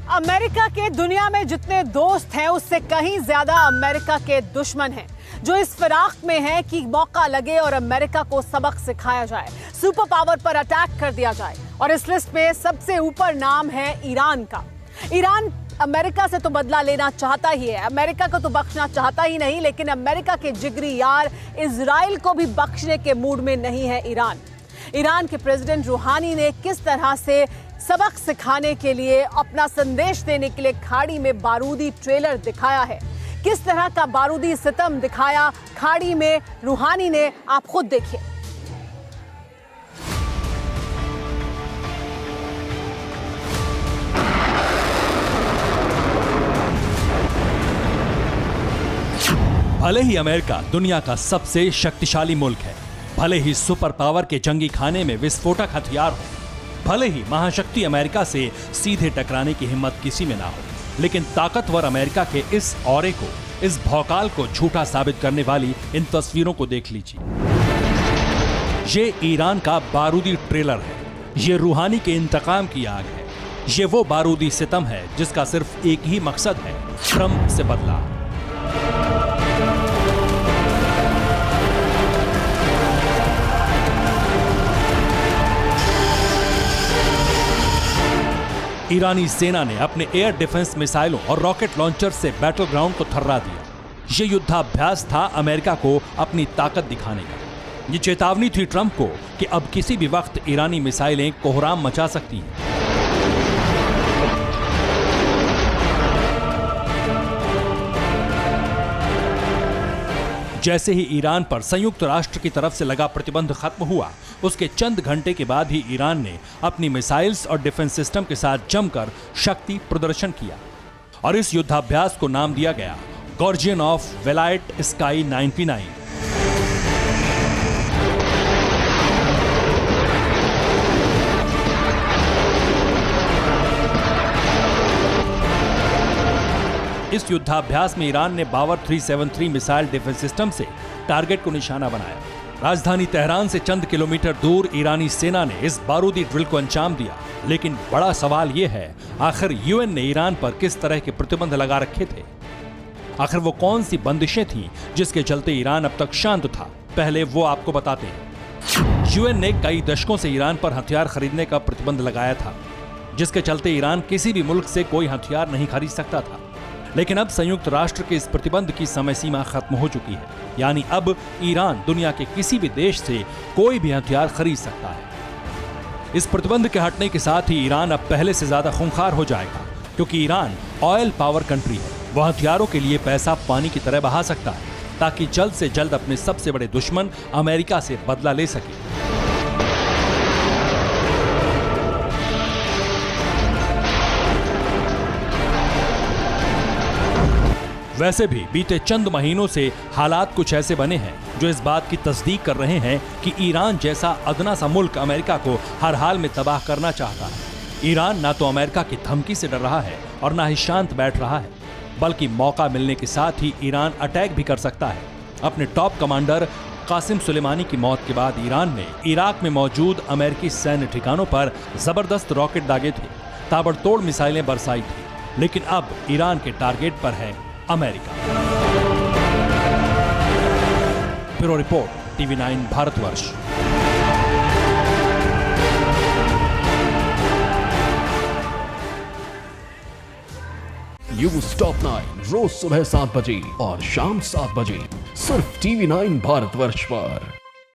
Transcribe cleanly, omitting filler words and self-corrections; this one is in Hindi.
अमेरिका के दुनिया में जितने दोस्त हैं उससे कहीं ज्यादा अमेरिका के दुश्मन हैं, जो इस फिराक में है कि मौका लगे और अमेरिका को सबक सिखाया जाए, सुपर पावर पर अटैक कर दिया जाए। और इस लिस्ट में सबसे ऊपर नाम है ईरान का। ईरान अमेरिका से तो बदला लेना चाहता ही है, अमेरिका को तो बख्शना चाहता ही नहीं, लेकिन अमेरिका के जिगरी यार इजराइल को भी बख्शने के मूड में नहीं है ईरान। ईरान के प्रेसिडेंट रूहानी ने किस तरह से सबक सिखाने के लिए, अपना संदेश देने के लिए खाड़ी में बारूदी ट्रेलर दिखाया है, किस तरह का बारूदी सितम दिखाया खाड़ी में रूहानी ने, आप खुद देखिए। भले ही अमेरिका दुनिया का सबसे शक्तिशाली मुल्क है, भले ही सुपर पावर के जंगी खाने में विस्फोटक हथियार हो, भले ही महाशक्ति अमेरिका से सीधे टकराने की हिम्मत किसी में ना हो, लेकिन ताकतवर अमेरिका के इस औरे को, इस भौकाल को झूठा साबित करने वाली इन तस्वीरों को देख लीजिए। ये ईरान का बारूदी ट्रेलर है, ये रूहानी के इंतकाम की आग है, ये वो बारूदी सितम है जिसका सिर्फ एक ही मकसद है, ट्रंप से बदला। ईरानी सेना ने अपने एयर डिफेंस मिसाइलों और रॉकेट लॉन्चर से बैटल ग्राउंड को थर्रा दिया। ये युद्धाभ्यास था अमेरिका को अपनी ताकत दिखाने का। ये चेतावनी थी ट्रंप को कि अब किसी भी वक्त ईरानी मिसाइलें कोहराम मचा सकती हैं। जैसे ही ईरान पर संयुक्त राष्ट्र की तरफ से लगा प्रतिबंध खत्म हुआ, उसके चंद घंटे के बाद ही ईरान ने अपनी मिसाइल्स और डिफेंस सिस्टम के साथ जमकर शक्ति प्रदर्शन किया और इस युद्धाभ्यास को नाम दिया गया गॉर्जियन ऑफ वेलायत स्काई 99। इस युद्धाभ्यास में ईरान ने बावर 373 मिसाइल डिफेंस सिस्टम से टारगेट को निशाना बनाया। राजधानी तेहरान से चंद किलोमीटर दूर ईरानी सेना ने इस बारूदी ड्रिल को अंजाम दिया। लेकिन बड़ा सवाल यह है, आखिर यूएन ने ईरान पर किस तरह के प्रतिबंध लगा रखे थे? आखिर वो कौन सी बंदिशें थीं जिसके चलते ईरान अब तक शांत था? पहले वो आपको बताते हैं। यूएन ने कई दशकों से ईरान पर हथियार खरीदने का प्रतिबंध लगाया था, जिसके चलते ईरान किसी भी मुल्क से कोई हथियार नहीं खरीद सकता था। लेकिन अब संयुक्त राष्ट्र के इस प्रतिबंध की समय सीमा खत्म हो चुकी है, यानी अब ईरान दुनिया के किसी भी देश से कोई भी हथियार खरीद सकता है। इस प्रतिबंध के हटने के साथ ही ईरान अब पहले से ज्यादा खूंखार हो जाएगा, क्योंकि ईरान ऑयल पावर कंट्री है। वह हथियारों के लिए पैसा पानी की तरह बहा सकता है, ताकि जल्द से जल्द अपने सबसे बड़े दुश्मन अमेरिका से बदला ले सके। वैसे भी बीते चंद महीनों से हालात कुछ ऐसे बने हैं जो इस बात की तस्दीक कर रहे हैं कि ईरान जैसा अदना सा मुल्क अमेरिका को हर हाल में तबाह करना चाहता है। ईरान ना तो अमेरिका की धमकी से डर रहा है और ना ही शांत बैठ रहा है, बल्कि मौका मिलने के साथ ही ईरान अटैक भी कर सकता है। अपने टॉप कमांडर कासिम सुलेमानी की मौत के बाद ईरान ने इराक में मौजूद अमेरिकी सैन्य ठिकानों पर जबरदस्त रॉकेट दागे थे, ताबड़तोड़ मिसाइलें बरसाई थी। लेकिन अब ईरान के टारगेट पर है America. Bureau report, TV9 Bharatvarsh. News top 9 रोज सुबह 7 बजे और शाम 7 बजे सिर्फ TV9 भारतवर्ष पर।